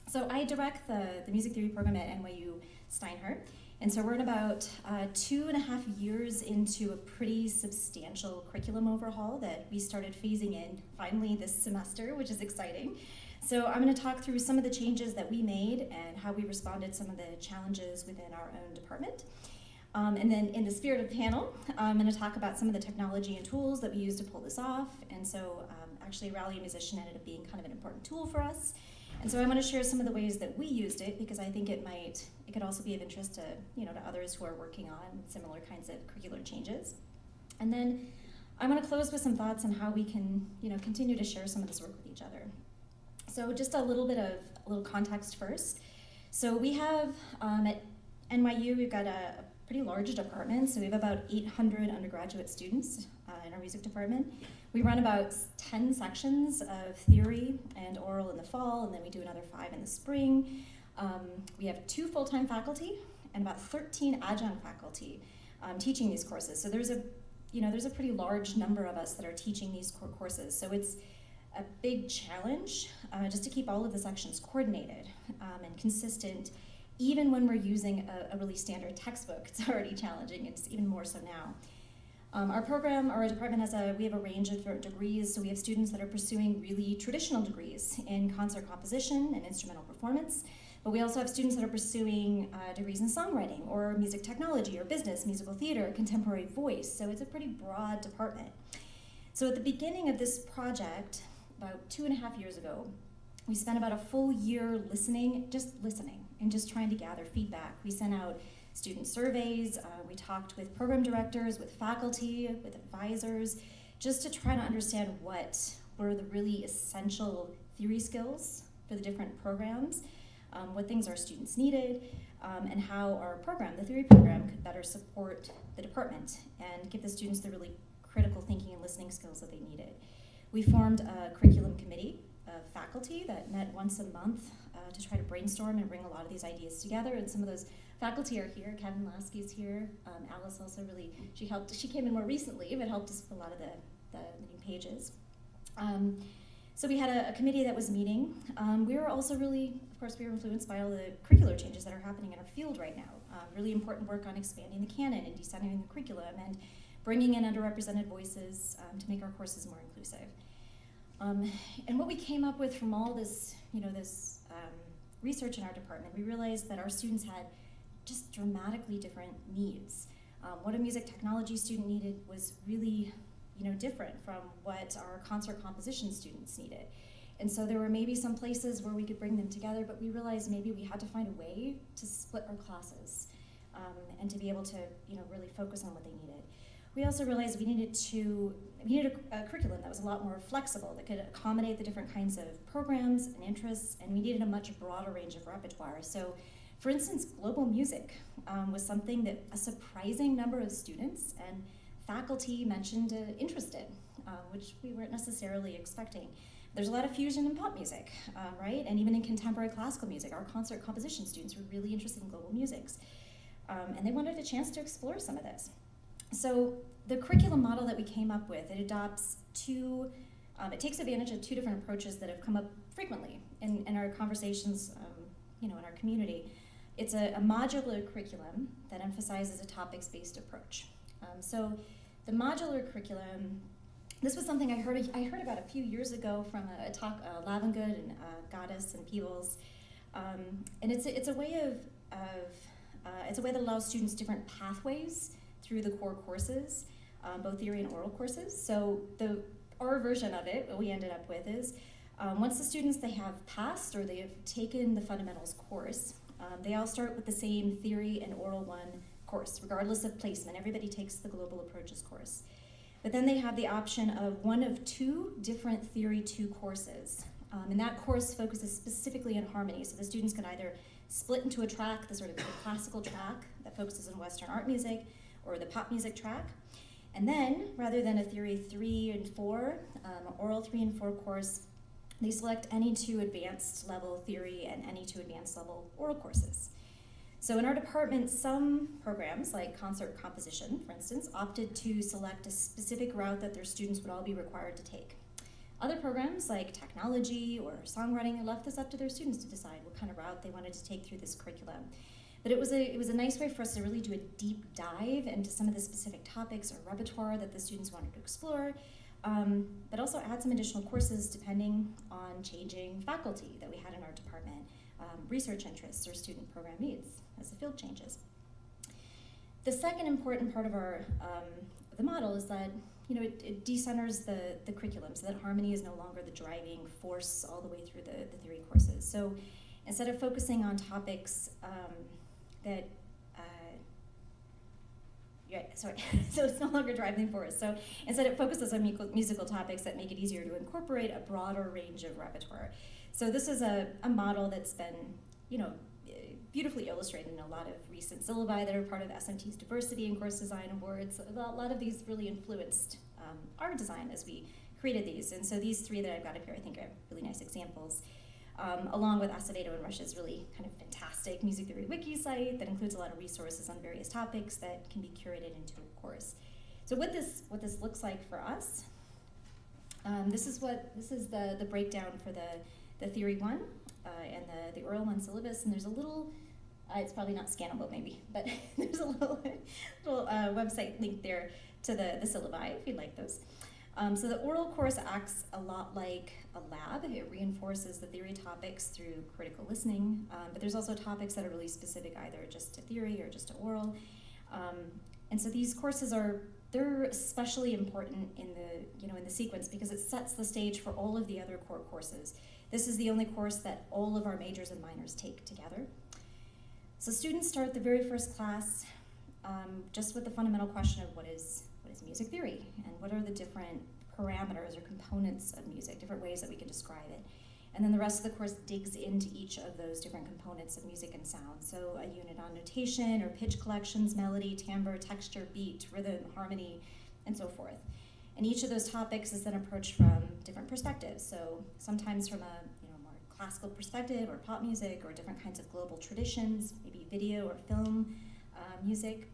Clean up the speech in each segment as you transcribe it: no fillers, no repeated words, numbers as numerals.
So I direct the music theory program at NYU Steinhardt. And so we're in about 2.5 years into a pretty substantial curriculum overhaul that we started phasing in finally this semester, which is exciting. So I'm going to talk through some of the changes that we made and how we responded to some of the challenges within our own department. And then in the spirit of the panel, I'm going to talk about some of the technology and tools that we use to pull this off. And so actually Auralia and Musition ended up being kind of an important tool for us. And so I want to share some of the ways that we used it because I think it could also be of interest to, to others who are working on similar kinds of curricular changes. And then I want to close with some thoughts on how we can, continue to share some of this work with each other. So just a little context first. So we have at NYU, we've got a pretty large department. So we have about 800 undergraduate students in our music department. We run about 10 sections of theory and oral in the fall, and then we do another 5 in the spring. We have 2 full-time faculty and about 13 adjunct faculty teaching these courses. So there's a pretty large number of us that are teaching these core courses. So it's a big challenge just to keep all of the sections coordinated and consistent. Even when we're using a really standard textbook, it's already challenging. It's even more so now. Our department we have a range of different degrees. So we have students that are pursuing really traditional degrees in concert composition and instrumental performance. But we also have students that are pursuing degrees in songwriting or music technology or business, musical theater, contemporary voice. So it's a pretty broad department. So at the beginning of this project, about 2.5 years ago, we spent about a full year listening, and just trying to gather feedback. We sent out student surveys, we talked with program directors, with faculty, with advisors, just to try to understand what were the really essential theory skills for the different programs, what things our students needed, and how our program, the theory program, could better support the department and give the students the really critical thinking and listening skills that they needed. We formed a curriculum committee of faculty that met once a month to try to brainstorm and bring a lot of these ideas together, and some of those faculty are here. Kevin Lasky's here. Alice also she came in more recently, but helped us with a lot of the new pages. So we had a committee that was meeting. We were also really, of course, we were influenced by all the curricular changes that are happening in our field right now. Really important work on expanding the canon and descending the curriculum and bringing in underrepresented voices to make our courses more inclusive. And what we came up with from all this, this research in our department, we realized that our students had just dramatically different needs. What a music technology student needed was really, different from what our concert composition students needed. And so there were maybe some places where we could bring them together, but we realized maybe we had to find a way to split our classes and to be able to, really focus on what they needed. We also realized we needed a curriculum that was a lot more flexible, that could accommodate the different kinds of programs and interests, and we needed a much broader range of repertoire. So, for instance, global music was something that a surprising number of students and faculty mentioned interest in, which we weren't necessarily expecting. There's a lot of fusion in pop music, right? And even in contemporary classical music, our concert composition students were really interested in global musics. And they wanted a chance to explore some of this. So the curriculum model that we came up with, it takes advantage of 2 different approaches that have come up frequently in our conversations, in our community. It's a modular curriculum that emphasizes a topics-based approach. So the modular curriculum, this was something I heard about a few years ago from a talk, Louden and Goddess and Peebles, and it's a way that allows students different pathways through the core courses, both theory and oral courses. So our version of it, what we ended up with is, once the students they have passed or they have taken the fundamentals course, they all start with the same theory and oral 1 course, regardless of placement. Everybody takes the global approaches course. But then they have the option of 1 of 2 different theory 2 courses. And that course focuses specifically on harmony. So the students can either split into a track, the sort of the classical track that focuses on Western art music, or the pop music track. And then, rather than a theory 3 and 4, oral 3 and 4 course, they select any 2 advanced level theory and any 2 advanced level oral courses. So in our department, some programs, like concert composition, for instance, opted to select a specific route that their students would all be required to take. Other programs like technology or songwriting left this up to their students to decide what kind of route they wanted to take through this curriculum. But it was a nice way for us to really do a deep dive into some of the specific topics or repertoire that the students wanted to explore, but also add some additional courses depending on changing faculty that we had in our department, research interests or student program needs as the field changes. The second important part of our the model is that it decenters the curriculum so that harmony is no longer the driving force all the way through the theory courses. So instead of focusing on topics so it's no longer driving force. So instead it focuses on musical topics that make it easier to incorporate a broader range of repertoire. So this is a model that's been, beautifully illustrated in a lot of recent syllabi that are part of SMT's Diversity and Course Design Awards. A lot of these really influenced our design as we created these. And so these three that I've got up here I think are really nice examples. Along with Acevedo and Rush's really kind of fantastic music theory wiki site that includes a lot of resources on various topics that can be curated into a course. So what this looks like for us, this is the breakdown for the Theory 1 and the Aural I syllabus, and there's a little, it's probably not scannable maybe, but there's a little website link there to the syllabi if you'd like those. So the oral course acts a lot like a lab. It reinforces the theory topics through critical listening, but there's also topics that are really specific either just to theory or just to oral. And so these courses they're especially important in the sequence because it sets the stage for all of the other core courses. This is the only course that all of our majors and minors take together. So students start the very first class just with the fundamental question of what is music theory, and what are the different parameters or components of music, different ways that we can describe it. And then the rest of the course digs into each of those different components of music and sound. So a unit on notation or pitch collections, melody, timbre, texture, beat, rhythm, harmony, and so forth. And each of those topics is then approached from different perspectives. So sometimes from a more classical perspective or pop music or different kinds of global traditions, maybe video or film music.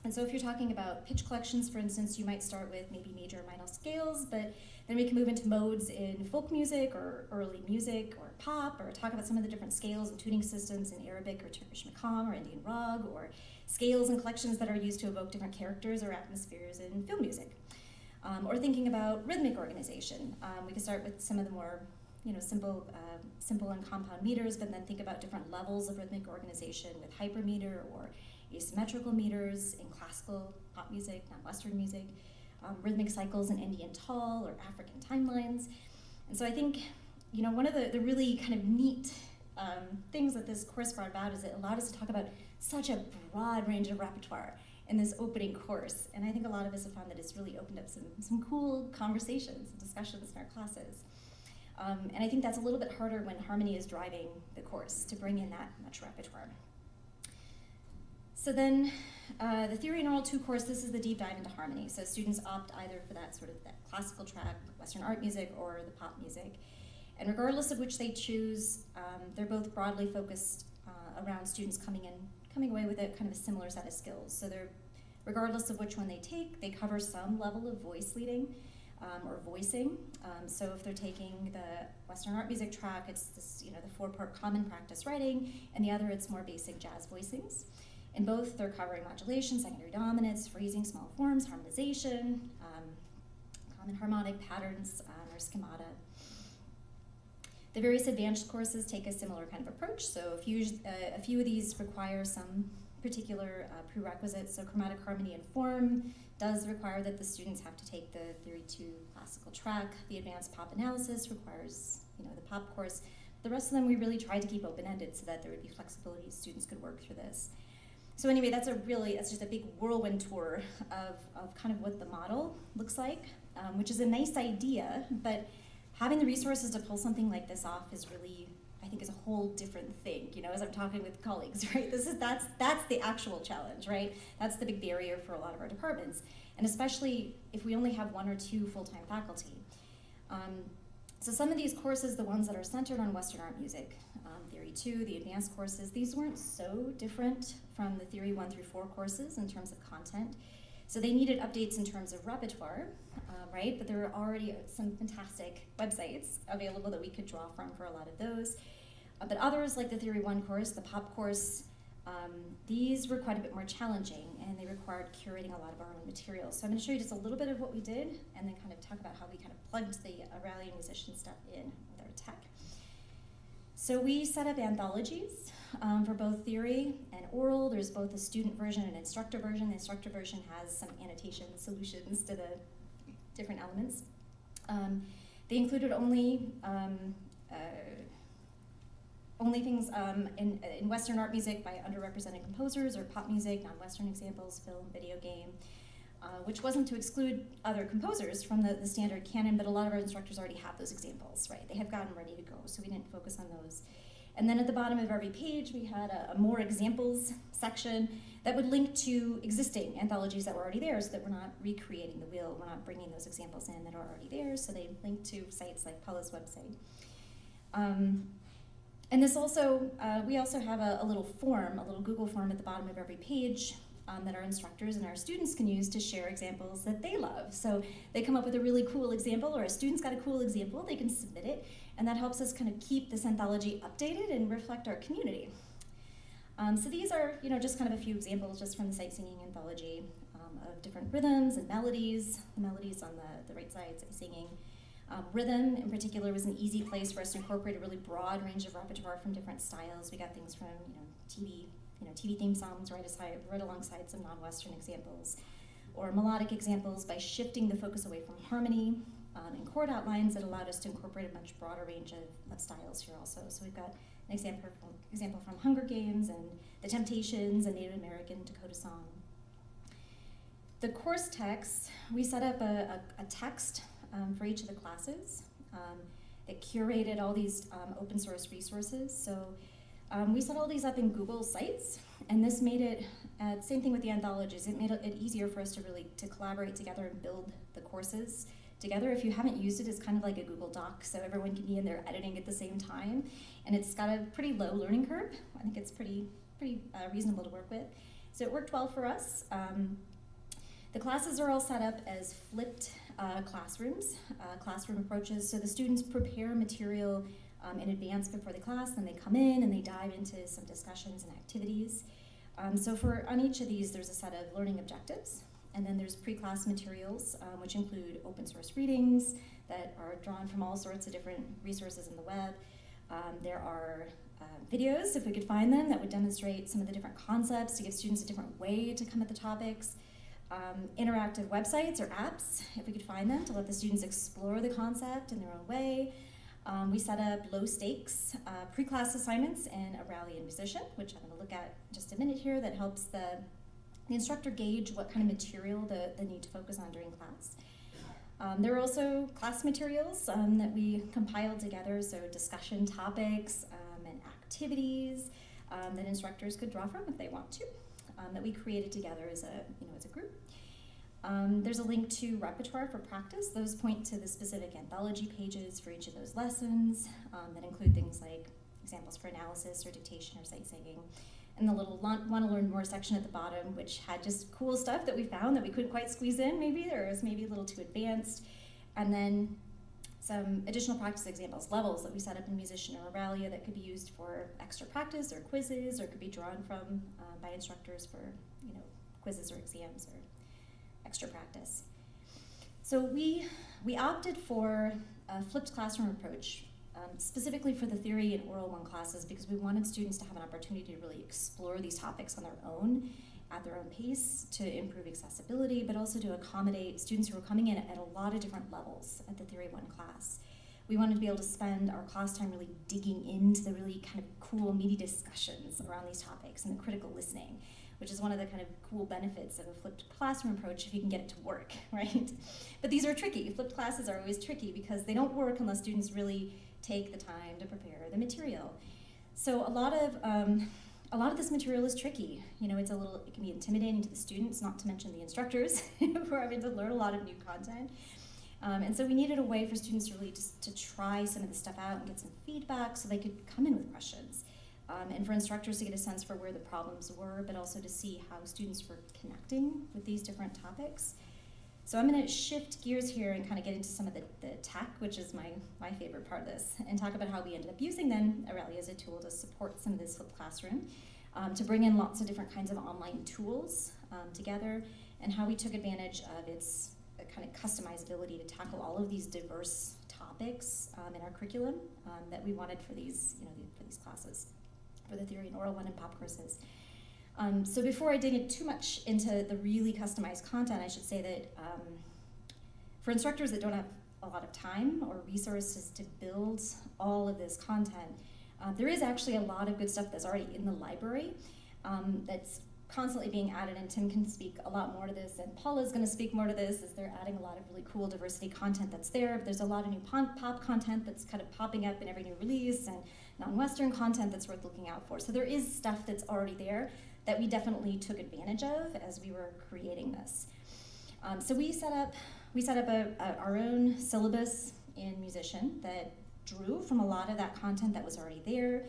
And so if you're talking about pitch collections, for instance, you might start with maybe major or minor scales, but then we can move into modes in folk music or early music or pop, or talk about some of the different scales and tuning systems in Arabic or Turkish Maqam or Indian rag, or scales and collections that are used to evoke different characters or atmospheres in film music. Or thinking about rhythmic organization. We can start with some of the more simple and compound meters, but then think about different levels of rhythmic organization with hypermeter or asymmetrical meters in classical pop music, non-Western music, rhythmic cycles in Indian Taal or African timelines. And so I think, one of the really kind of neat things that this course brought about is it allowed us to talk about such a broad range of repertoire in this opening course. And I think a lot of us have found that it's really opened up some cool conversations and discussions in our classes. And I think that's a little bit harder when harmony is driving the course to bring in that much repertoire. So then, the Theory and Aural 2 course, this is the deep dive into harmony. So students opt either for that classical track, Western art music, or the pop music. And regardless of which they choose, they're both broadly focused around students coming away with a kind of a similar set of skills. So regardless of which one they take, they cover some level of voice leading or voicing. So if they're taking the Western art music track, it's this, the 4-part common practice writing, and the other it's more basic jazz voicings. In both, they're covering modulation, secondary dominance, phrasing, small forms, harmonization, common harmonic patterns, or schemata. The various advanced courses take a similar kind of approach. So a few of these require some particular prerequisites. So chromatic harmony and form does require that the students have to take the Theory 2 classical track. The advanced pop analysis requires, the pop course. The rest of them we really tried to keep open-ended so that there would be flexibility, students could work through this. So anyway, that's just a big whirlwind tour of kind of what the model looks like, which is a nice idea, but having the resources to pull something like this off is really, I think, is a whole different thing, as I'm talking with colleagues, right? That's the actual challenge, right? That's the big barrier for a lot of our departments, and especially if we only have 1 or 2 full-time faculty. So some of these courses, the ones that are centered on Western art music, Theory 2, the advanced courses, these weren't so different from the Theory 1 through 4 courses in terms of content. So they needed updates in terms of repertoire, right? But there were already some fantastic websites available that we could draw from for a lot of those. But others, like the Theory 1 course, the Pop course, these were quite a bit more challenging, and they required curating a lot of our own materials. So I'm going to show you just a little bit of what we did, and then kind of talk about how we kind of plugged the Auralia and Musition stuff in with our tech. So we set up anthologies for both theory and oral. There's both a student version and an instructor version. The instructor version has some annotation solutions to the different elements. They included only things in Western art music by underrepresented composers, or pop music, non-Western examples, film, video game, which wasn't to exclude other composers from the standard canon, but a lot of our instructors already have those examples, right? They have gotten ready to go, so we didn't focus on those. And then at the bottom of every page, we had a more examples section that would link to existing anthologies that were already there, so that we're not recreating the wheel, we're not bringing those examples in that are already there, so they link to sites like Paula's website. And this also, we also have a little form, a little Google form at the bottom of every page that our instructors and our students can use to share examples that they love. So they come up with a really cool example, or a student's got a cool example, they can submit it, and that helps us kind of keep this anthology updated and reflect our community. So these are, just kind of a few examples just from the Sight Singing Anthology of different rhythms and melodies. The melodies on the right side, Sight Singing. Rhythm, in particular, was an easy place for us to incorporate a really broad range of repertoire from different styles. We got things from, TV theme songs right alongside some non-Western examples, or melodic examples by shifting the focus away from harmony and chord outlines that allowed us to incorporate a much broader range of styles here also. So we've got an example from Hunger Games and The Temptations, a Native American Dakota song. The course text, we set up a text for each of the classes that curated all these open source resources. So we set all these up in Google Sites, and this made it, same thing with the anthologies, it made it easier for us to collaborate together and build the courses together. If you haven't used it, it's kind of like a Google Doc, so everyone can be in there editing at the same time, and it's got a pretty low learning curve. I think it's pretty reasonable to work with. So it worked well for us. The classes are all set up as flipped classrooms, classroom approaches, so the students prepare material in advance before the class, then they come in and they dive into some discussions and activities. So on each of these, there's a set of learning objectives, and then there's pre-class materials, which include open source readings that are drawn from all sorts of different resources in the web. There are videos, if we could find them, that would demonstrate some of the different concepts to give students a different way to come at the topics. Interactive websites or apps, if we could find them, to let the students explore the concept in their own way. We set up low stakes pre-class assignments in Auralia and Musition, which I'm going to look at in just a minute here, that helps the instructor gauge what kind of material they need to focus on during class. There are also class materials that we compiled together, so discussion topics and activities that instructors could draw from if they want to, that we created together as a group. There's a link to repertoire for practice. Those point to the specific anthology pages for each of those lessons that include things like examples for analysis or dictation or sight singing. And the little want to learn more section at the bottom, which had just cool stuff that we found that we couldn't quite squeeze in maybe, or was maybe a little too advanced. And then some additional practice examples, levels that we set up in Musition or Auralia that could be used for extra practice or quizzes, or could be drawn from by instructors for quizzes or exams or extra practice. So we opted for a flipped classroom approach, specifically for the theory and oral 1 classes, because we wanted students to have an opportunity to really explore these topics on their own, at their own pace, to improve accessibility, but also to accommodate students who are coming in at a lot of different levels at the Theory 1 class. We wanted to be able to spend our class time really digging into the really kind of cool, meaty discussions around these topics and the critical listening, which is one of the kind of cool benefits of a flipped classroom approach if you can get it to work, right? But these are tricky. Flipped classes are always tricky because they don't work unless students really take the time to prepare the material. So a lot of this material is tricky. It can be intimidating to the students, not to mention the instructors who are having to learn a lot of new content. And so we needed a way for students to really just to try some of this stuff out and get some feedback so they could come in with questions. and for instructors to get a sense for where the problems were, but also to see how students were connecting with these different topics. So I'm going to shift gears here and kind of get into some of the tech, which is my favorite part of this, and talk about how we ended up using then Auralia as a tool to support some of this flipped classroom, to bring in lots of different kinds of online tools together, and how we took advantage of its kind of customizability to tackle all of these diverse topics in our curriculum that we wanted for these, for these classes, for the Theory and Aural I and Pop courses. So before I dig in too much into the really customized content, I should say that for instructors that don't have a lot of time or resources to build all of this content, there is actually a lot of good stuff that's already in the library that's constantly being added, and Tim can speak a lot more to this, and Paula is going to speak more to this, as they're adding a lot of really cool diversity content that's there. There's a lot of new pop content that's kind of popping up in every new release, and non-Western content that's worth looking out for. So there is stuff that's already there that we definitely took advantage of as we were creating this. So we set up our own syllabus in Musition that drew from a lot of that content that was already there,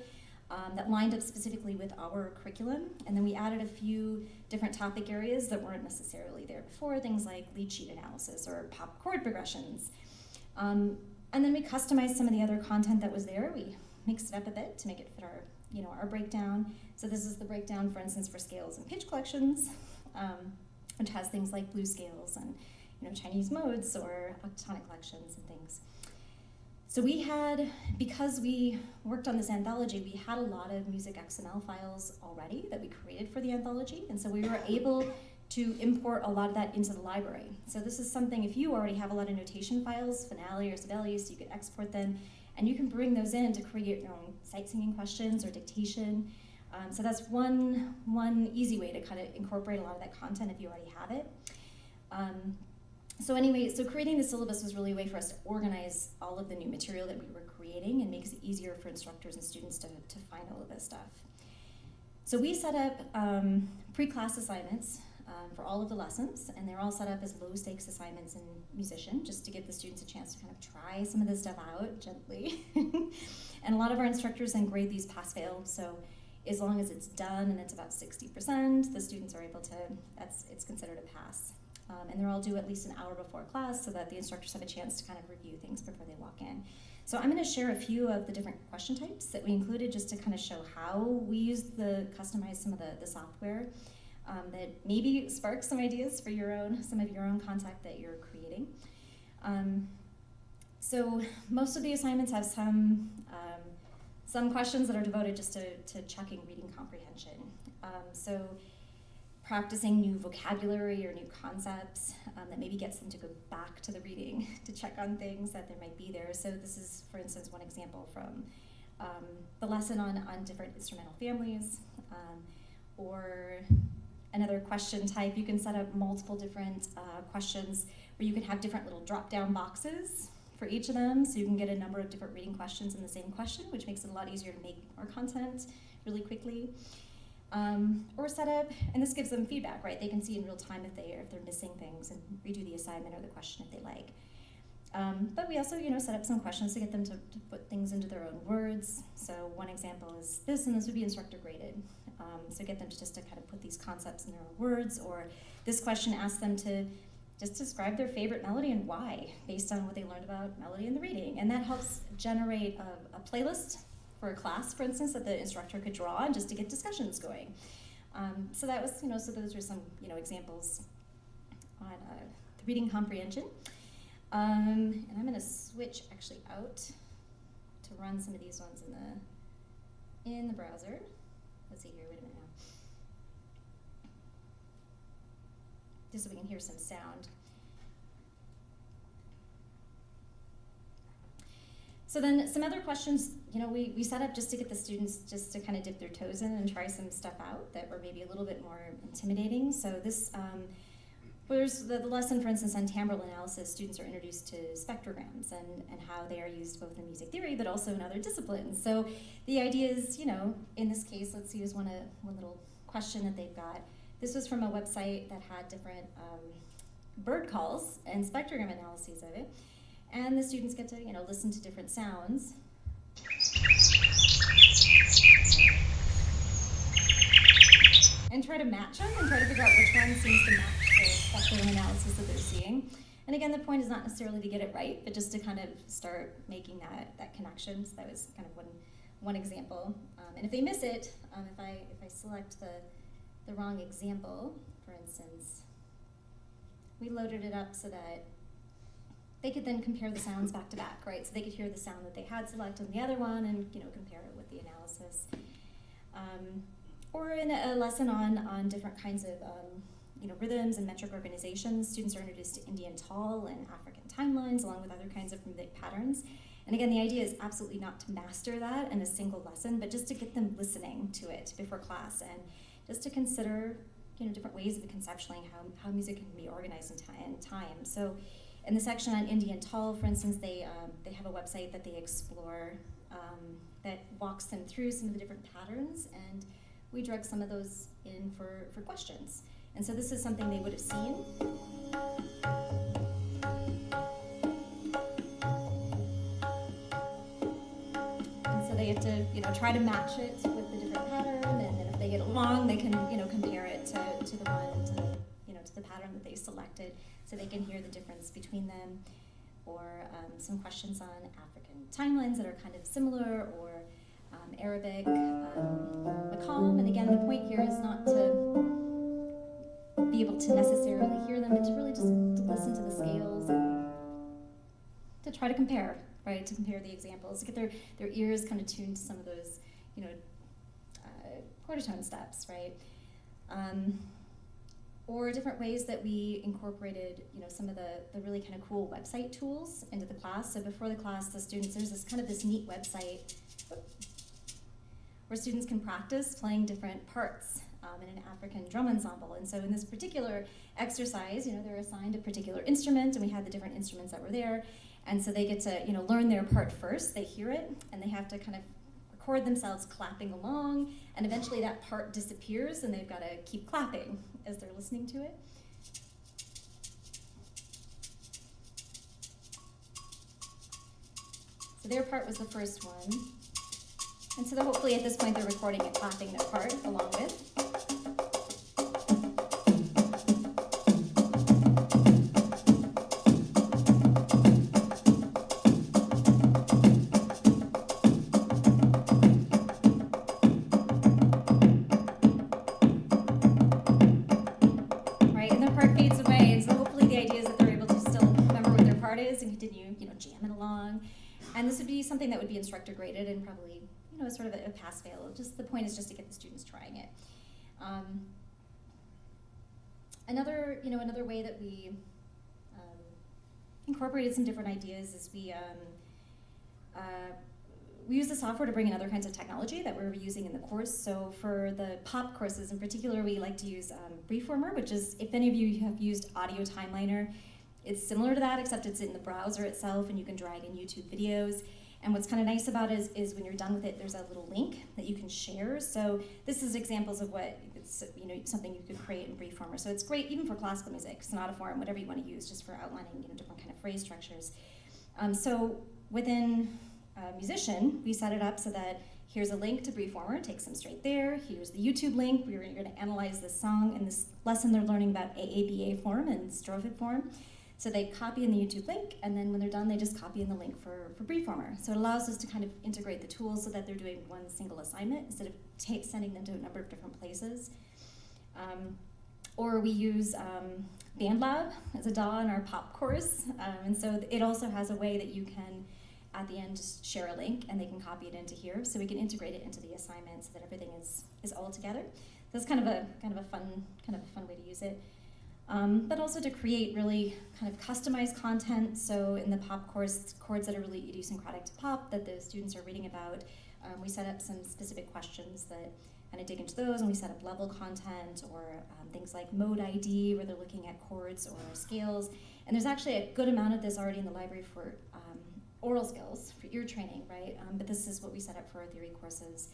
that lined up specifically with our curriculum, and then we added a few different topic areas that weren't necessarily there before, things like lead sheet analysis or pop chord progressions. And then we customized some of the other content that was there. We mixed it up a bit to make it fit our breakdown. So this is the breakdown, for instance, for scales and pitch collections, which has things like blues scales and Chinese modes or octonic collections and things. So because we worked on this anthology, we had a lot of music XML files already that we created for the anthology, and so we were able to import a lot of that into the library. So this is something, if you already have a lot of notation files, finale or Sibelius, you can export them, and you can bring those in to create your own sight singing questions or dictation. So that's one easy way to kind of incorporate a lot of that content if you already have it. So creating the syllabus was really a way for us to organize all of the new material that we were creating and makes it easier for instructors and students to find all of this stuff. So we set up pre-class assignments for all of the lessons, and they're all set up as low-stakes assignments in Musition, just to give the students a chance to kind of try some of this stuff out gently. And a lot of our instructors then grade these pass-fail, so as long as it's done and it's about 60%, the students are able to, it's considered a pass. And they're all due at least an hour before class so that the instructors have a chance to kind of review things before they walk in. So I'm going to share a few of the different question types that we included just to kind of show how we used customize some of the software that maybe sparks some ideas for some of your own content that you're creating. So most of the assignments have some questions that are devoted just to checking reading comprehension. So practicing new vocabulary or new concepts that maybe gets them to go back to the reading to check on things that there might be there. So this is, for instance, one example from the lesson on different instrumental families, or another question type. You can set up multiple different questions where you can have different little drop-down boxes for each of them, so you can get a number of different reading questions in the same question, which makes it a lot easier to make more content really quickly. Or set up, and this gives them feedback, right? They can see in real time if they're missing things and redo the assignment or the question if they like. But we also, set up some questions to get them to put things into their own words. So one example is this, and this would be instructor graded. So get them to kind of put these concepts in their own words, or this question asks them to just describe their favorite melody and why, based on what they learned about melody in the reading. And that helps generate a playlist for a class, for instance, that the instructor could draw on just to get discussions going. So that was, so those are some, examples on the reading comprehension. And I'm going to switch actually out to run some of these ones in the browser. Let's see here, wait a minute now. Just so we can hear some sound. So then some other questions, we set up just to get the students just to kind of dip their toes in and try some stuff out that were maybe a little bit more intimidating. So this, there's the lesson, for instance, on timbral analysis. Students are introduced to spectrograms and how they are used both in music theory but also in other disciplines. So the idea is, in this case, let's use one little question that they've got. This was from a website that had different bird calls and spectrogram analyses of it. And the students get to, listen to different sounds. and try to match them and try to figure out which one seems to match the spectrum analysis that they're seeing. And again, the point is not necessarily to get it right, but just to kind of start making that connection. So that was kind of one example. And if they miss it, if I select the wrong example, for instance, we loaded it up so that they could then compare the sounds back to back, right? So they could hear the sound that they had selected in the other one and compare it with the analysis. Or in a lesson on different kinds of rhythms and metric organizations, students are introduced to Indian Taal and African timelines, along with other kinds of rhythmic patterns. And again, the idea is absolutely not to master that in a single lesson, but just to get them listening to it before class, and just to consider different ways of conceptualizing how music can be organized in time. So in the section on Indian Taal, for instance, they have a website that they explore that walks them through some of the different patterns, and we drug some of those in for questions. And so this is something they would have seen. And so they have to try to match it with the different pattern, and then if they get it wrong, they can compare it to the one to the pattern that they selected, so they can hear the difference between them. Or some questions on African timelines that are kind of similar, or Arabic, Maqam. And again, the point here is not to be able to necessarily hear them, but to really just to listen to the scales and to try to compare, right? To compare the examples, to get their ears kind of tuned to some of those, quarter-tone steps, right? Or different ways that we incorporated, some of the really kind of cool website tools into the class. So before the class, the students, there's this neat website where students can practice playing different parts in an African drum ensemble. And so in this particular exercise, they're assigned a particular instrument, and we had the different instruments that were there. And so they get to, learn their part first. They hear it, and they have to kind of record themselves clapping along, and eventually that part disappears, and they've got to keep clapping as they're listening to it. So their part was the first one. And so hopefully at this point they're recording and clapping their part along with. And this would be something that would be instructor graded and probably, sort of a pass-fail. Just the point is just to get the students trying it. Another way that we incorporated some different ideas is we use the software to bring in other kinds of technology that we're using in the course. So for the pop courses in particular, we like to use Briformer, which is, if any of you have used Audio Timeliner, it's similar to that, except it's in the browser itself, and you can drag in YouTube videos. And what's kind of nice about it is when you're done with it, there's a little link that you can share. So this is examples of what it's, something you could create in Briformer. So it's great even for classical music, sonata-form, whatever you want to use, just for outlining different kind of phrase structures. So within Musition, we set it up so that here's a link to Briformer, it takes them straight there. Here's the YouTube link. We're going to analyze this song. In this lesson, they're learning about AABA form and strophic form. So they copy in the YouTube link, and then when they're done, they just copy in the link for Briformer. So it allows us to kind of integrate the tools so that they're doing one single assignment instead of sending them to a number of different places. Or we use Bandlab as a DAW in our Pop course. And so it also has a way that you can, at the end, just share a link, and they can copy it into here. So we can integrate it into the assignment so that everything is all together. So it's kind of a fun way to use it. But also to create really kind of customized content. So in the pop course, chords that are really idiosyncratic to pop that the students are reading about, we set up some specific questions that kind of dig into those, and we set up level content, or things like mode ID, where they're looking at chords or scales. And there's actually a good amount of this already in the library for oral skills, for ear training, right? But this is what we set up for our theory courses.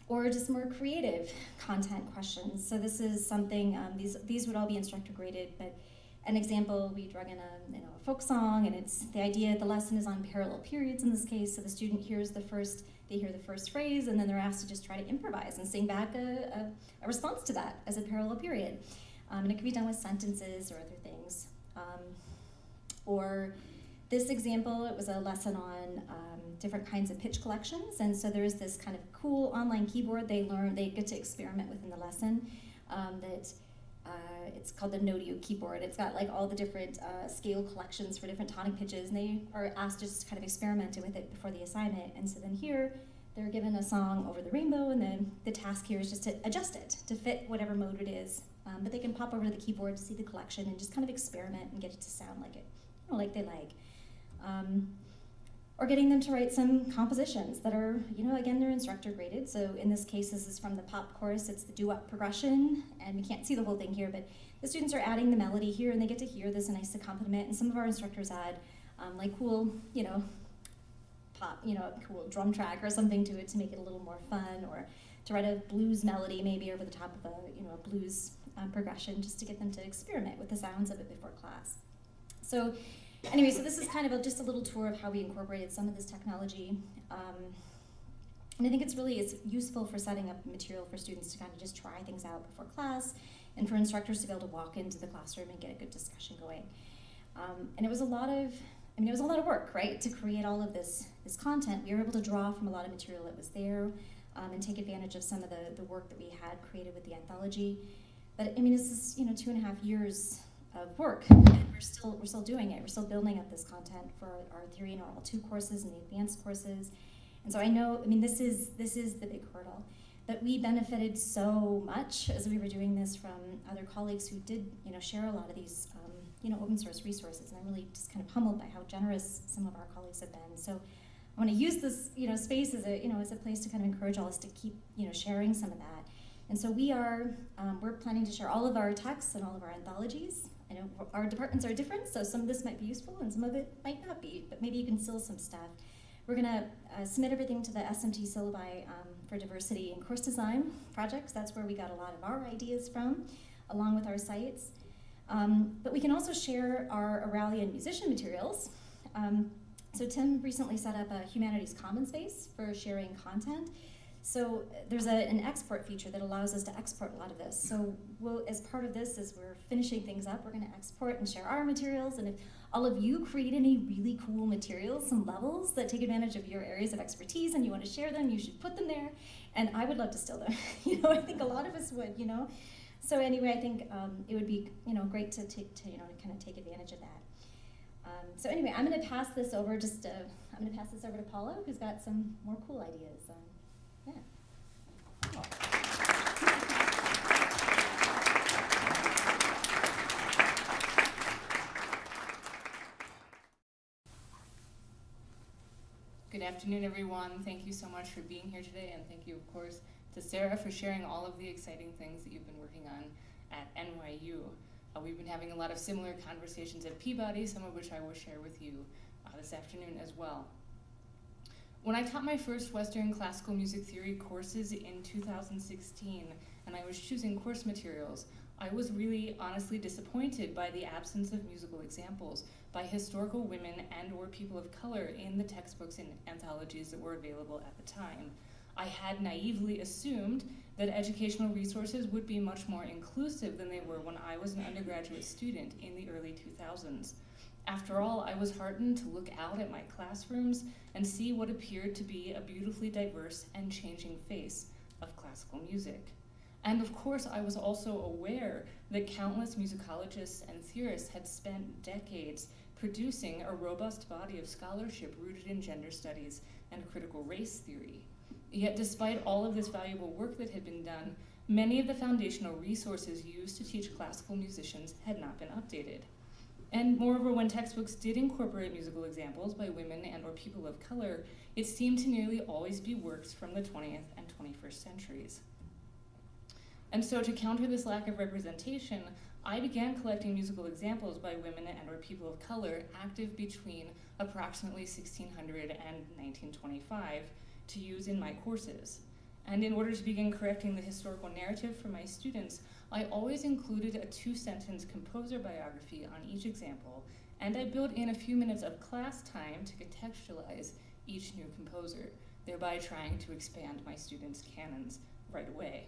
Or just more creative content questions. So this is something, these would all be instructor graded, but an example, we drug in a folk song, and it's the idea, the lesson is on parallel periods in this case, so the student hears they hear the first phrase, and then they're asked to just try to improvise and sing back a response to that as a parallel period. And it can be done with sentences or other things. Or this example, it was a lesson on different kinds of pitch collections, and so there's this kind of cool online keyboard they get to experiment with in the lesson it's called the Nodio keyboard. It's got like all the different scale collections for different tonic pitches, and they are asked to just kind of experiment with it before the assignment. And so then here, they're given a song Over the Rainbow, and then the task here is just to adjust it to fit whatever mode it is. But they can pop over to the keyboard to see the collection and just kind of experiment and get it to sound like it, like they like. Or getting them to write some compositions that are, again, they're instructor graded. So in this case, this is from the Pop course. It's the doo-wop progression, and you can't see the whole thing here, but the students are adding the melody here, and they get to hear this nice accompaniment. And some of our instructors add like cool, pop, cool drum track or something to it to make it a little more fun, or to write a blues melody maybe over the top of a blues progression, just to get them to experiment with the sounds of it before class. So anyway, so this is kind of just a little tour of how we incorporated some of this technology. And I think it's useful for setting up material for students to kind of just try things out before class, and for instructors to be able to walk into the classroom and get a good discussion going. And it was a lot of work, right, to create all of this content. We were able to draw from a lot of material that was there, and take advantage of some of the work that we had created with the anthology. But this is 2.5 years of work, and we're still doing it. We're still building up this content for our theory and Aural II courses and the advanced courses. And so I know, this is the big hurdle. But we benefited so much as we were doing this from other colleagues who did, share a lot of these, open source resources. And I'm really just kind of humbled by how generous some of our colleagues have been. So I want to use this, space as a place to kind of encourage all of us to keep, sharing some of that. And so we're planning to share all of our texts and all of our anthologies. I know our departments are different, so some of this might be useful and some of it might not be, but maybe you can steal some stuff. We're gonna submit everything to the SMT syllabi for diversity and course design projects. That's where we got a lot of our ideas from, along with our sites. But we can also share our Auralia and Musition materials. So Tim recently set up a Humanities Commons space for sharing content. So there's an export feature that allows us to export a lot of this. So as part of this, as we're finishing things up, we're going to export and share our materials. And if all of you create any really cool materials, some levels that take advantage of your areas of expertise and you want to share them, you should put them there. And I would love to steal them. I think a lot of us would, So anyway, I think it would be great to kind of take advantage of that. So anyway, I'm going to pass this over to Paula, who's got some more cool ideas. Yeah. Good afternoon, everyone. Thank you so much for being here today, and thank you, of course, to Sarah for sharing all of the exciting things that you've been working on at NYU. We've been having a lot of similar conversations at Peabody, some of which I will share with you this afternoon as well. When I taught my first Western classical music theory courses in 2016, and I was choosing course materials, I was really honestly disappointed by the absence of musical examples by historical women and/or people of color in the textbooks and anthologies that were available at the time. I had naively assumed that educational resources would be much more inclusive than they were when I was an undergraduate student in the early 2000s. After all, I was heartened to look out at my classrooms and see what appeared to be a beautifully diverse and changing face of classical music. And of course, I was also aware that countless musicologists and theorists had spent decades producing a robust body of scholarship rooted in gender studies and critical race theory. Yet despite all of this valuable work that had been done, many of the foundational resources used to teach classical musicians had not been updated. And moreover, when textbooks did incorporate musical examples by women and/or people of color, it seemed to nearly always be works from the 20th and 21st centuries. And so to counter this lack of representation, I began collecting musical examples by women and/or people of color active between approximately 1600 and 1925 to use in my courses. And in order to begin correcting the historical narrative for my students, I always included a 2-sentence composer biography on each example, and I built in a few minutes of class time to contextualize each new composer, thereby trying to expand my students' canons right away.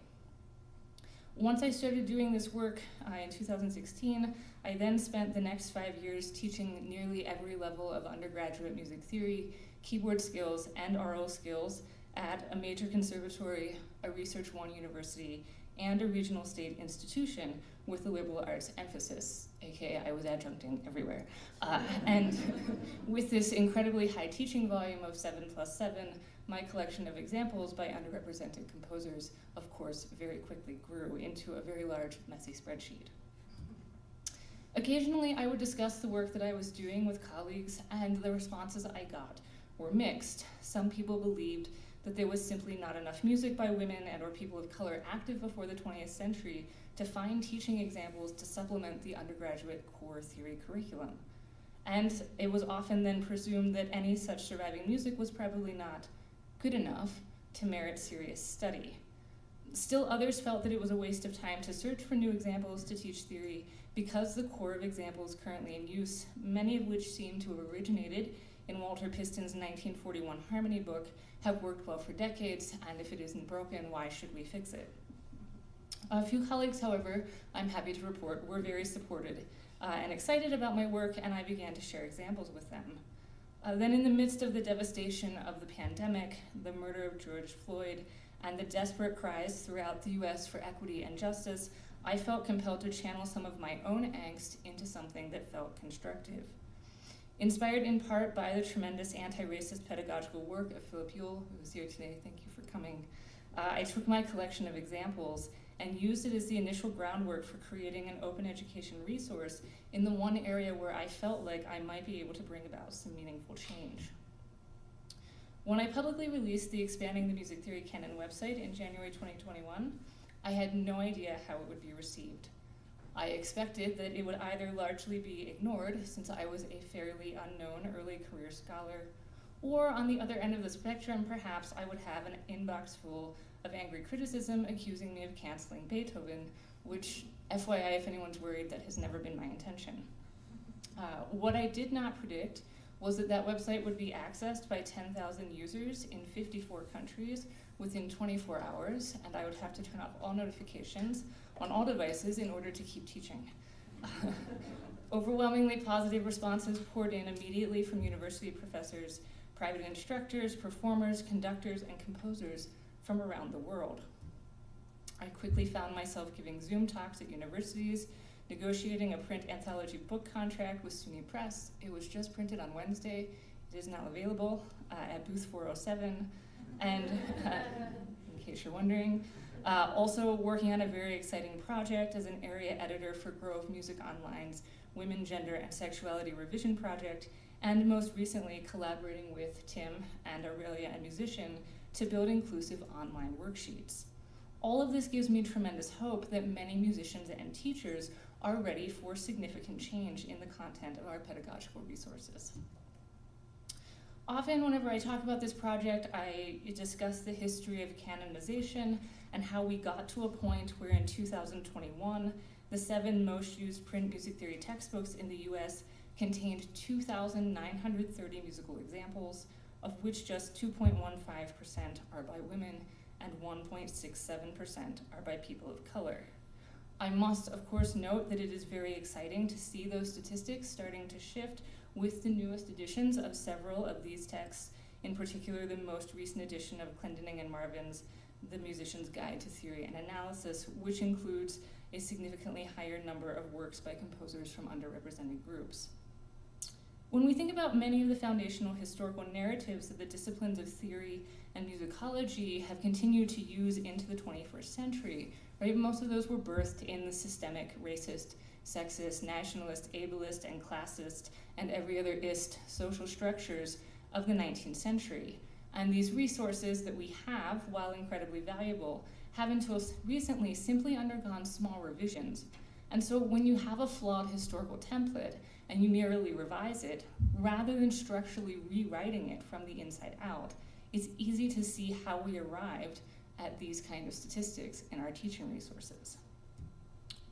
Once I started doing this work in 2016, I then spent the next 5 years teaching nearly every level of undergraduate music theory, keyboard skills, and aural skills at a major conservatory, a Research One university, and a regional state institution with a liberal arts emphasis, aka I was adjuncting everywhere. And with this incredibly high teaching volume of 7+7, my collection of examples by underrepresented composers, of course, very quickly grew into a very large, messy spreadsheet. Occasionally, I would discuss the work that I was doing with colleagues, and the responses I got were mixed. Some people believed that there was simply not enough music by women and or people of color active before the 20th century to find teaching examples to supplement the undergraduate core theory curriculum. And it was often then presumed that any such surviving music was probably not good enough to merit serious study. Still, others felt that it was a waste of time to search for new examples to teach theory because the core of examples currently in use, many of which seem to have originated in Walter Piston's 1941 Harmony book, have worked well for decades, and if it isn't broken, why should we fix it? A few colleagues, however, I'm happy to report, were very supportive and excited about my work, and I began to share examples with them. Then in the midst of the devastation of the pandemic, the murder of George Floyd, and the desperate cries throughout the US for equity and justice, I felt compelled to channel some of my own angst into something that felt constructive. Inspired in part by the tremendous anti-racist pedagogical work of Philip Ewell, who is here today, thank you for coming, I took my collection of examples and used it as the initial groundwork for creating an open education resource in the one area where I felt like I might be able to bring about some meaningful change. When I publicly released the Expanding the Music Theory Canon website in January 2021, I had no idea how it would be received. I expected that it would either largely be ignored, since I was a fairly unknown early career scholar, or on the other end of the spectrum, perhaps I would have an inbox full of angry criticism accusing me of canceling Beethoven, which, FYI, if anyone's worried, that has never been my intention. What I did not predict was that that website would be accessed by 10,000 users in 54 countries within 24 hours, and I would have to turn off all notifications on all devices in order to keep teaching. Overwhelmingly positive responses poured in immediately from university professors, private instructors, performers, conductors, and composers from around the world. I quickly found myself giving Zoom talks at universities, negotiating a print anthology book contract with SUNY Press. It was just printed on Wednesday. It is now available at booth 407. And in case you're wondering, also working on a very exciting project as an area editor for Grove Music Online's Women, Gender, and Sexuality Revision Project, and most recently collaborating with Tim and Auralia and Musition to build inclusive online worksheets. All of this gives me tremendous hope that many musicians and teachers are ready for significant change in the content of our pedagogical resources. Often, whenever I talk about this project, I discuss the history of canonization and how we got to a point where in 2021, the 7 most used print music theory textbooks in the US contained 2,930 musical examples, of which just 2.15% are by women and 1.67% are by people of color. I must, of course, note that it is very exciting to see those statistics starting to shift with the newest editions of several of these texts, in particular the most recent edition of Clendening and Marvin's The Musician's Guide to Theory and Analysis, which includes a significantly higher number of works by composers from underrepresented groups. When we think about many of the foundational historical narratives that the disciplines of theory and musicology have continued to use into the 21st century, right, most of those were birthed in the systemic, racist, sexist, nationalist, ableist, and classist, and every other ist social structures of the 19th century. And these resources that we have, while incredibly valuable, have until recently simply undergone small revisions. And so when you have a flawed historical template and you merely revise it, rather than structurally rewriting it from the inside out, it's easy to see how we arrived at these kind of statistics in our teaching resources.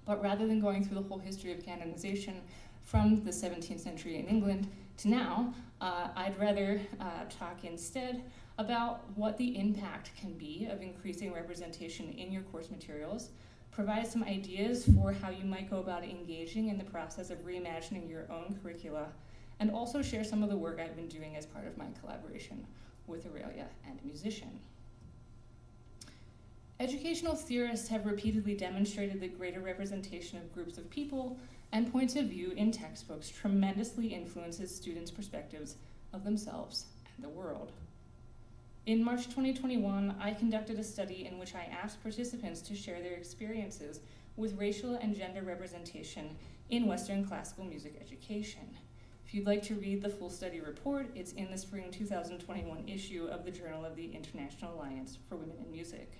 But rather than going through the whole history of canonization from the 17th century in England to now, I'd rather talk instead about what the impact can be of increasing representation in your course materials, provide some ideas for how you might go about engaging in the process of reimagining your own curricula, and also share some of the work I've been doing as part of my collaboration with Auralia and Musition. Educational theorists have repeatedly demonstrated that greater representation of groups of people and points of view in textbooks tremendously influences students' perspectives of themselves and the world. In March 2021, I conducted a study in which I asked participants to share their experiences with racial and gender representation in Western classical music education. If you'd like to read the full study report, it's in the spring 2021 issue of the Journal of the International Alliance for Women in Music.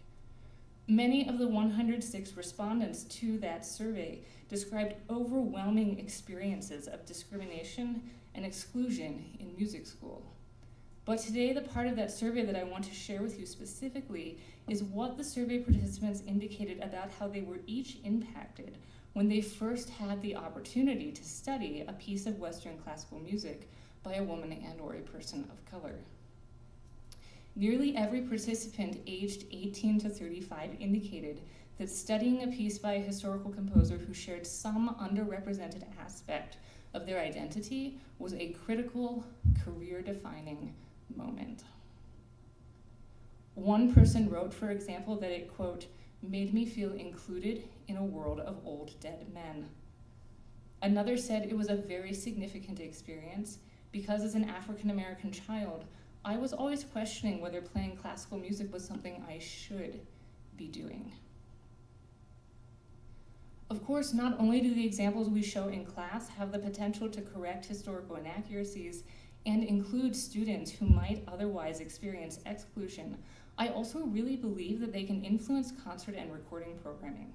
Many of the 106 respondents to that survey described overwhelming experiences of discrimination and exclusion in music school. But today, the part of that survey that I want to share with you specifically is what the survey participants indicated about how they were each impacted when they first had the opportunity to study a piece of Western classical music by a woman and/or a person of color. Nearly every participant aged 18 to 35 indicated that studying a piece by a historical composer who shared some underrepresented aspect of their identity was a critical, career-defining moment. One person wrote, for example, that it, quote, made me feel included in a world of old dead men. Another said it was a very significant experience because as an African-American child, I was always questioning whether playing classical music was something I should be doing. Of course, not only do the examples we show in class have the potential to correct historical inaccuracies and include students who might otherwise experience exclusion, I also really believe that they can influence concert and recording programming.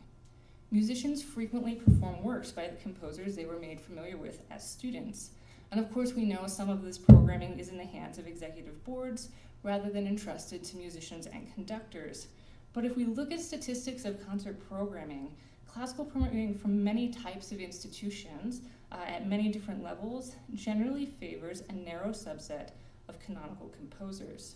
Musicians frequently perform works by the composers they were made familiar with as students. And of course, we know some of this programming is in the hands of executive boards rather than entrusted to musicians and conductors. But if we look at statistics of concert programming, classical programming from many types of institutions at many different levels generally favors a narrow subset of canonical composers.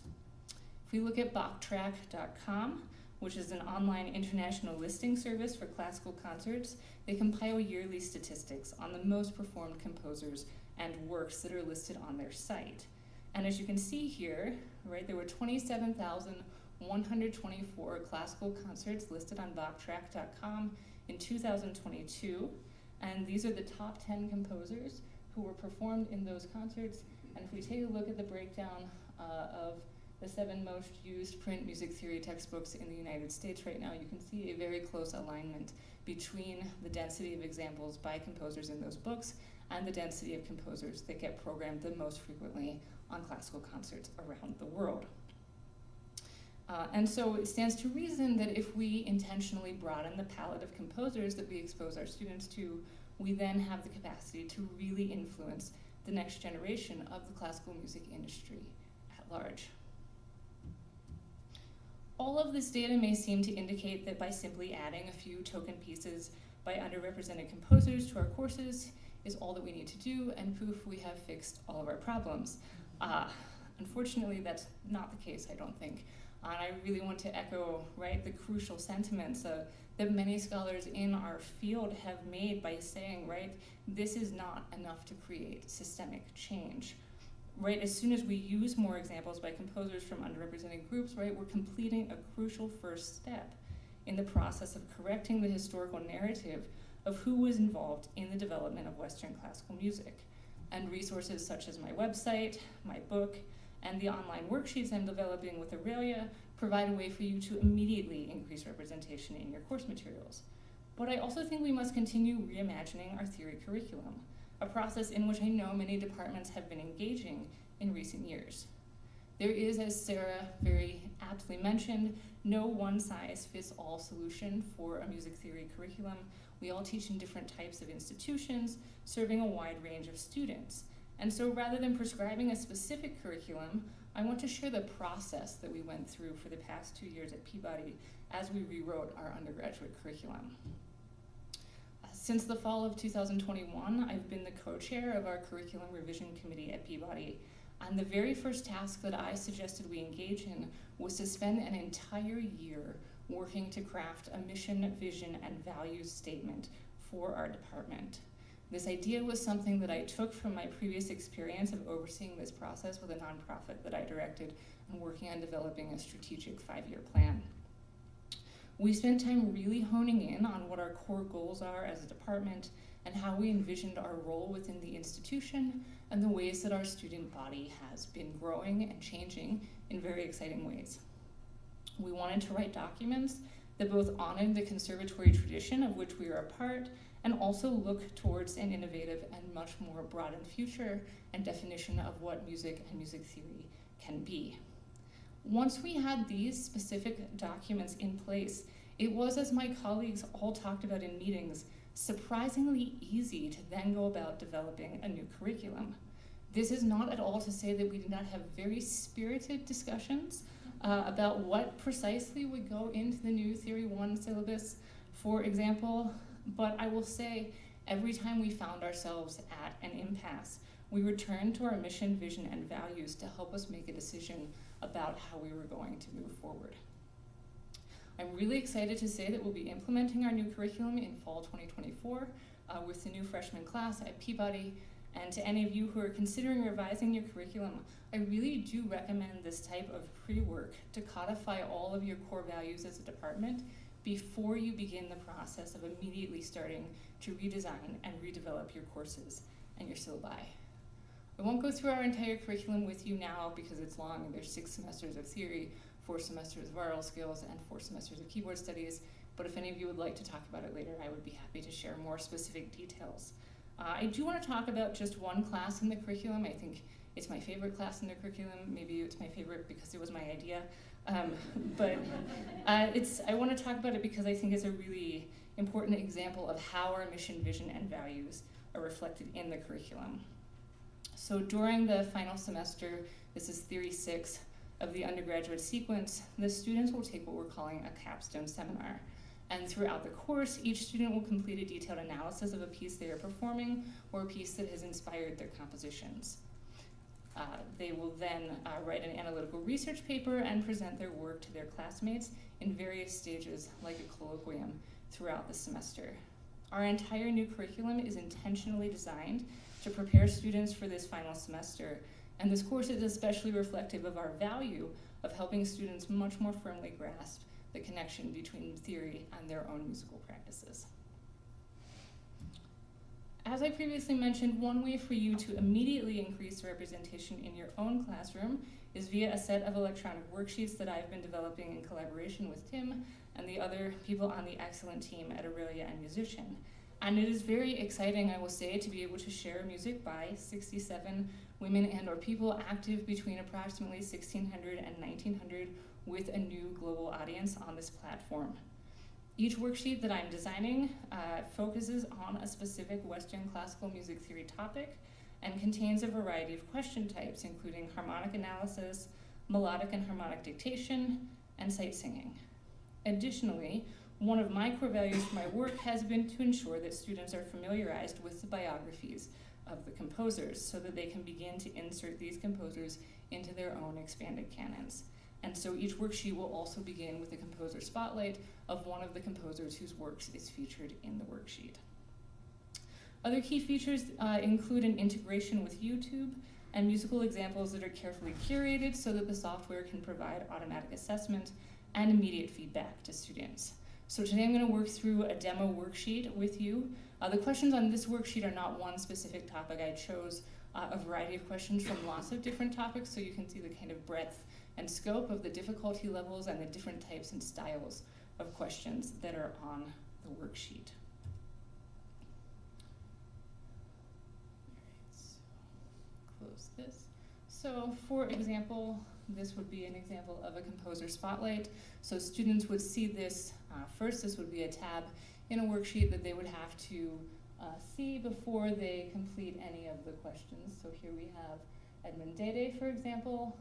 If we look at Bachtrack.com, which is an online international listing service for classical concerts, they compile yearly statistics on the most performed composers and works that are listed on their site. And as you can see here, right, there were 27,124 classical concerts listed on Bachtrack.com in 2022, and these are the top 10 composers who were performed in those concerts. And if we take a look at the breakdown of the 7 most used print music theory textbooks in the United States right now, you can see a very close alignment between the density of examples by composers in those books and the density of composers that get programmed the most frequently on classical concerts around the world. And so it stands to reason that if we intentionally broaden the palette of composers that we expose our students to, we then have the capacity to really influence the next generation of the classical music industry at large. All of this data may seem to indicate that by simply adding a few token pieces by underrepresented composers to our courses is all that we need to do, and poof, we have fixed all of our problems. Unfortunately, that's not the case, I don't think. And I really want to echo, right, the crucial sentiments that many scholars in our field have made by saying, right, this is not enough to create systemic change. Right, as soon as we use more examples by composers from underrepresented groups, right, we're completing a crucial first step in the process of correcting the historical narrative of who was involved in the development of Western classical music. And resources such as my website, my book, and the online worksheets I'm developing with Auralia provide a way for you to immediately increase representation in your course materials. But I also think we must continue reimagining our theory curriculum, a process in which I know many departments have been engaging in recent years. There is, as Sarah very aptly mentioned, no one-size-fits-all solution for a music theory curriculum. We all teach in different types of institutions, serving a wide range of students. And so rather than prescribing a specific curriculum, I want to share the process that we went through for the past 2 years at Peabody as we rewrote our undergraduate curriculum. Since the fall of 2021, I've been the co-chair of our curriculum revision committee at Peabody, and the very first task that I suggested we engage in was to spend an entire year working to craft a mission, vision, and values statement for our department. This idea was something that I took from my previous experience of overseeing this process with a nonprofit that I directed and working on developing a strategic 5-year plan. We spent time really honing in on what our core goals are as a department and how we envisioned our role within the institution and the ways that our student body has been growing and changing in very exciting ways. We wanted to write documents that both honored the conservatory tradition of which we are a part and also look towards an innovative and much more broadened future and definition of what music and music theory can be. Once we had these specific documents in place, it was, as my colleagues all talked about in meetings, surprisingly easy to then go about developing a new curriculum. This is not at all to say that we did not have very spirited discussions about what precisely would go into the new Theory 1 syllabus, for example, but I will say every time we found ourselves at an impasse, we returned to our mission, vision, and values to help us make a decision about how we were going to move forward. I'm really excited to say that we'll be implementing our new curriculum in fall 2024 with the new freshman class at Peabody. And to any of you who are considering revising your curriculum, I really do recommend this type of pre-work to codify all of your core values as a department before you begin the process of immediately starting to redesign and redevelop your courses and your syllabi. I won't go through our entire curriculum with you now because it's long and there's 6 semesters of theory, 4 semesters of aural skills, and 4 semesters of keyboard studies, but if any of you would like to talk about it later, I would be happy to share more specific details. I do want to talk about just one class in the curriculum. I think it's my favorite class in the curriculum. Maybe it's my favorite because it was my idea. But I want to talk about it because I think it's a really important example of how our mission, vision, and values are reflected in the curriculum. So during the final semester, this is Theory 6 of the undergraduate sequence, the students will take what we're calling a capstone seminar. And throughout the course, each student will complete a detailed analysis of a piece they are performing or a piece that has inspired their compositions. They will then write an analytical research paper and present their work to their classmates in various stages, like a colloquium, throughout the semester. Our entire new curriculum is intentionally designed to prepare students for this final semester, and this course is especially reflective of our value of helping students much more firmly grasp the connection between theory and their own musical practices. As I previously mentioned, one way for you to immediately increase representation in your own classroom is via a set of electronic worksheets that I've been developing in collaboration with Tim and the other people on the excellent team at Auralia and Musition. And it is very exciting, I will say, to be able to share music by 67 women and/or people active between approximately 1600 and 1900 with a new global audience on this platform. Each worksheet that I'm designing focuses on a specific Western classical music theory topic and contains a variety of question types, including harmonic analysis, melodic and harmonic dictation, and sight singing. Additionally, one of my core values for my work has been to ensure that students are familiarized with the biographies of the composers so that they can begin to insert these composers into their own expanded canons. And so each worksheet will also begin with a composer spotlight of one of the composers whose works is featured in the worksheet. Other key features include an integration with YouTube and musical examples that are carefully curated so that the software can provide automatic assessment and immediate feedback to students. So today I'm going to work through a demo worksheet with you. The questions on this worksheet are not one specific topic. I chose a variety of questions from lots of different topics so you can see the kind of breadth and scope of the difficulty levels and the different types and styles of questions that are on the worksheet. All right, so close this. So for example, this would be an example of a composer spotlight. So students would see this first. This would be a tab in a worksheet that they would have to see before they complete any of the questions. So here we have Edmund Dede, for example.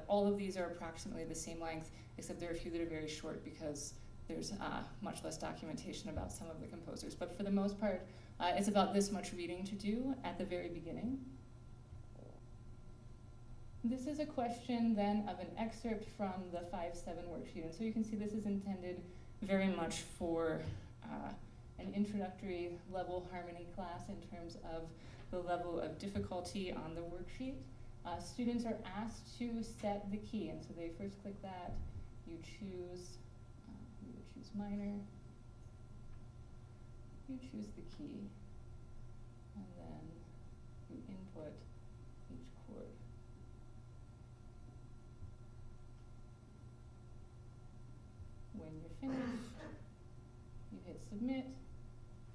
All of these are approximately the same length, except there are a few that are very short because there's much less documentation about some of the composers. But for the most part, it's about this much reading to do at the very beginning. This is a question then of an excerpt from the 5.7 worksheet. And so you can see this is intended very much for an introductory level harmony class in terms of the level of difficulty on the worksheet. Students are asked to set the key, and so they first click that. You choose, we would choose minor. You choose the key, and then you input each chord. When you're finished, you hit submit,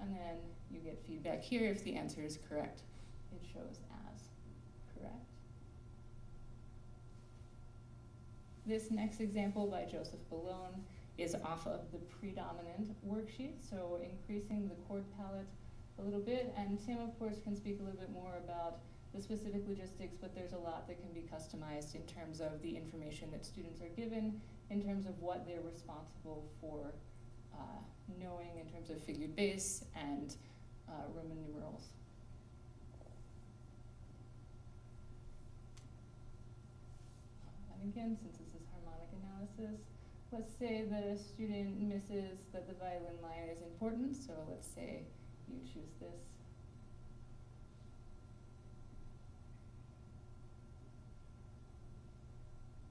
and then you get feedback here. If the answer is correct, it shows as correct. This next example by Joseph Ballone is off of the predominant worksheet, so increasing the chord palette a little bit. And Tim, of course, can speak a little bit more about the specific logistics, but there's a lot that can be customized in terms of the information that students are given, in terms of what they're responsible for knowing in terms of figured bass and Roman numerals. And again, since this is harmonic analysis, let's say that a student misses that the violin line is important, so let's say you choose this.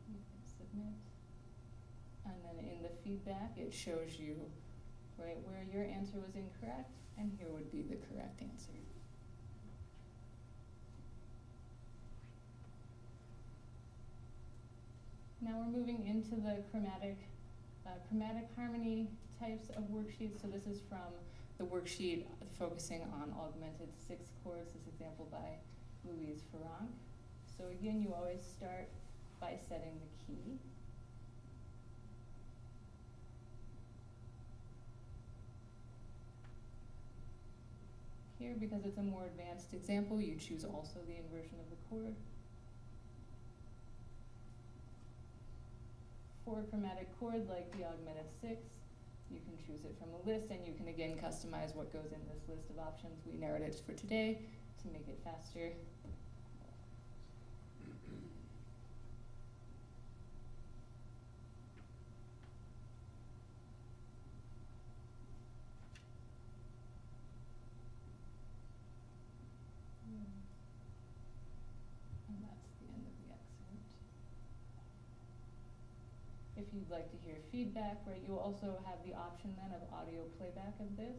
You can submit. And then in the feedback, it shows you right where your answer was incorrect, and here would be the correct answer. Now we're moving into the chromatic harmony types of worksheets. So this is from the worksheet focusing on augmented 6 chords, this example by Louise Ferranc. So again, you always start by setting the key. Here, because it's a more advanced example, you choose also the inversion of the chord. For a chromatic chord like the augmented 6, you can choose it from a list, and you can again customize what goes in this list of options. We narrowed it for today to make it faster. And that's the end of the excerpt. If you'd like to hear feedback, right, you'll also have the option then of audio playback of this.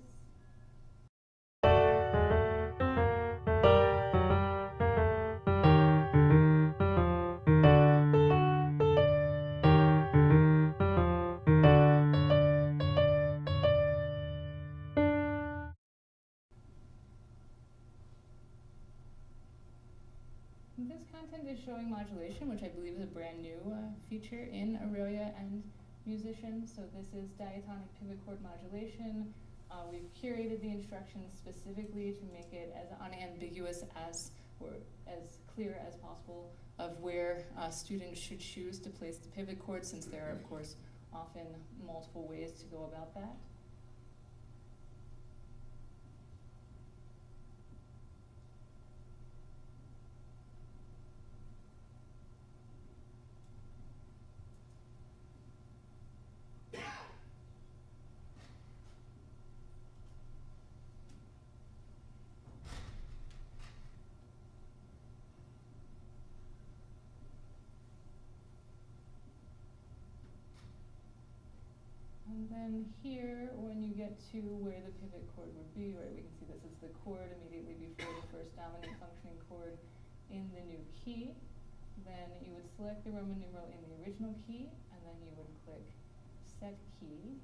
This content is showing modulation, which I believe is a brand new feature in Auralia and Musition. So this is diatonic pivot chord modulation. We've curated the instructions specifically to make it as unambiguous as, or as clear as possible of where students should choose to place the pivot chord, since there are, of course, often multiple ways to go about that. And then here, when you get to where the pivot chord would be, right, we can see this is the chord immediately before the first dominant functioning chord in the new key. Then you would select the Roman numeral in the original key, and then you would click Set Key,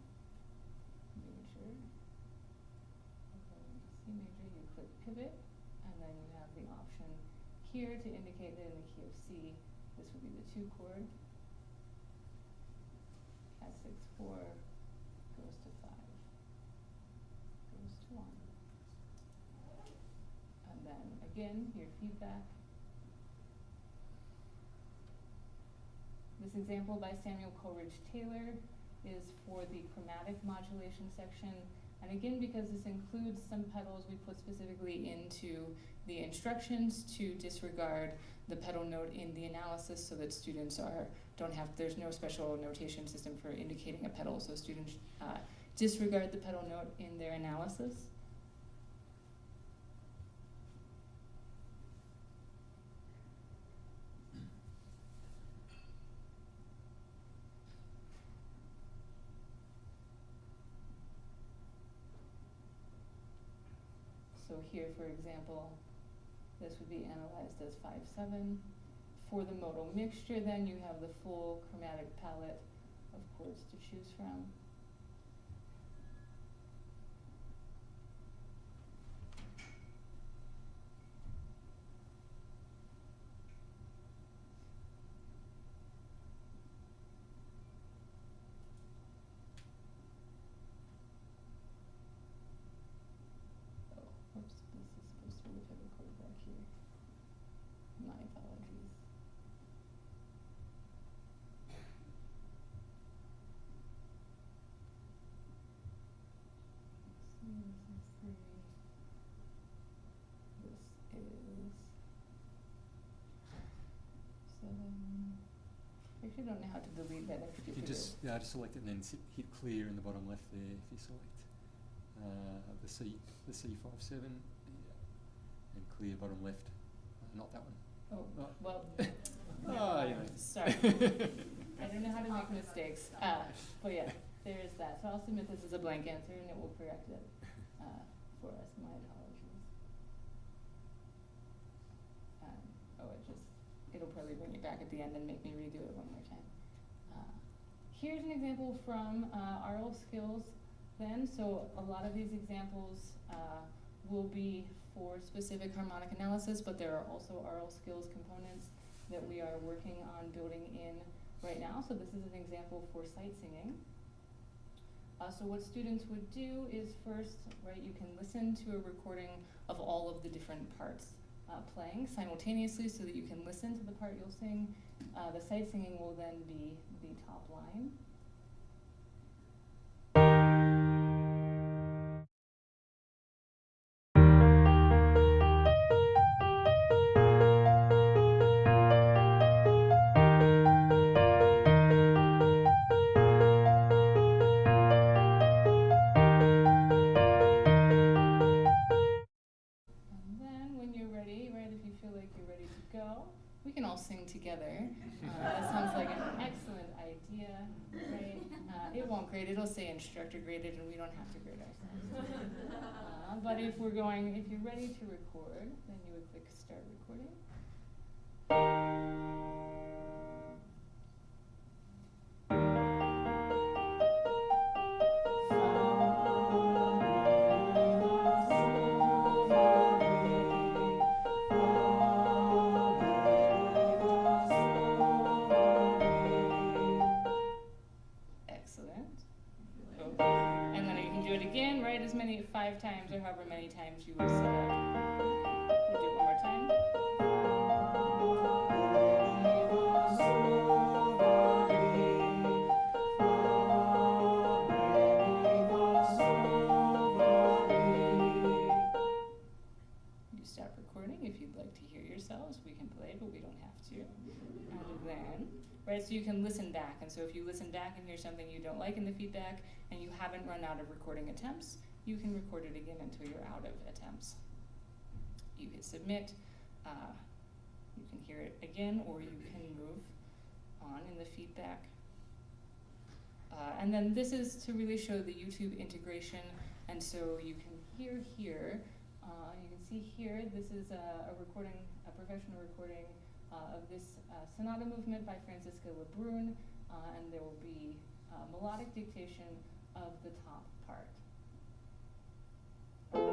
Major. Okay, C major, you click Pivot, and then you have the option here to indicate that in the key of C, this would be the 2 chord. At 6/4. Goes to 5, goes to 1. And then again, your feedback. This example by Samuel Coleridge Taylor is for the chromatic modulation section. And again, because this includes some pedals, we put specifically into the instructions to disregard the pedal note in the analysis so that students there's no special notation system for indicating a pedal, so students disregard the pedal note in their analysis. So here, for example, this would be analyzed as 5/7. For the modal mixture, then, you have the full chromatic palette of chords to choose from. Oops, this is supposed to be the pivot chord back here. My apologies. So this is 3. This is 7. I actually don't know how to delete that extra You pivot. just select it and then hit clear in the bottom left there if you select the C57 and clear bottom left. Not that one. Oh, Oh. well, Oh, you know. sorry. I don't know how to make mistakes. But yeah, there is that. So I'll submit this as a blank answer and it will correct it for us. My apologies. It'll probably bring it back at the end and make me redo it one more time. Here's an example from Aural skills then. So a lot of these examples will be for specific harmonic analysis, but there are also Aural skills components that we are working on building in right now. So this is an example for sight singing. So what students would do is first, right, you can listen to a recording of all of the different parts playing simultaneously so that you can listen to the part you'll sing. The sight singing will then be the top line. We can all sing together. That sounds like an excellent idea, right? It won't grade, it'll say instructor graded and we don't have to grade ourselves. But if you're ready to record, then you would click start recording. As many 5 times or however many times you will set up. We'll do it one more time. You stop recording if you'd like to hear yourselves. We can play, but we don't have to. And then, right, so you can listen back. And so if you listen back and hear something you don't like in the feedback and you haven't run out of recording attempts, you can record it again until you're out of attempts. You hit submit, you can hear it again, or you can move on in the feedback. And then this is to really show the YouTube integration, and so you can hear here, you can see here, this is a recording, a professional recording of this sonata movement by Francisca Lebrun, and there will be melodic dictation of the top part. Right,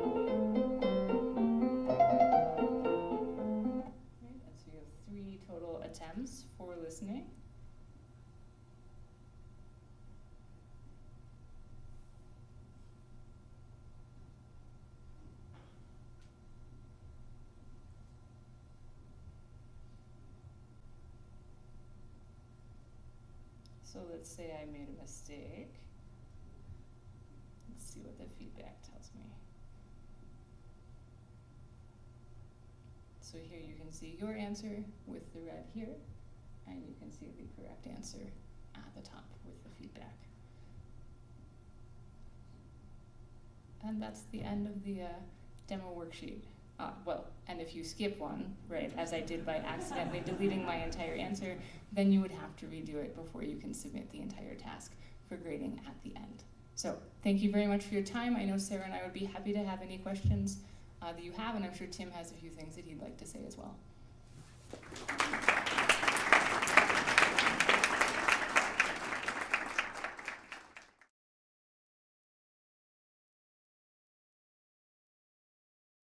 and so you have 3 total attempts for listening. So let's say I made a mistake. Let's see what the feedback tells me. So here you can see your answer with the red here, and you can see the correct answer at the top with the feedback. And that's the end of the demo worksheet. Well, and if you skip one, right, as I did by accidentally deleting my entire answer, then you would have to redo it before you can submit the entire task for grading at the end. So thank you very much for your time. I know Sarah and I would be happy to have any questions that you have, and I'm sure Tim has a few things that he'd like to say as well.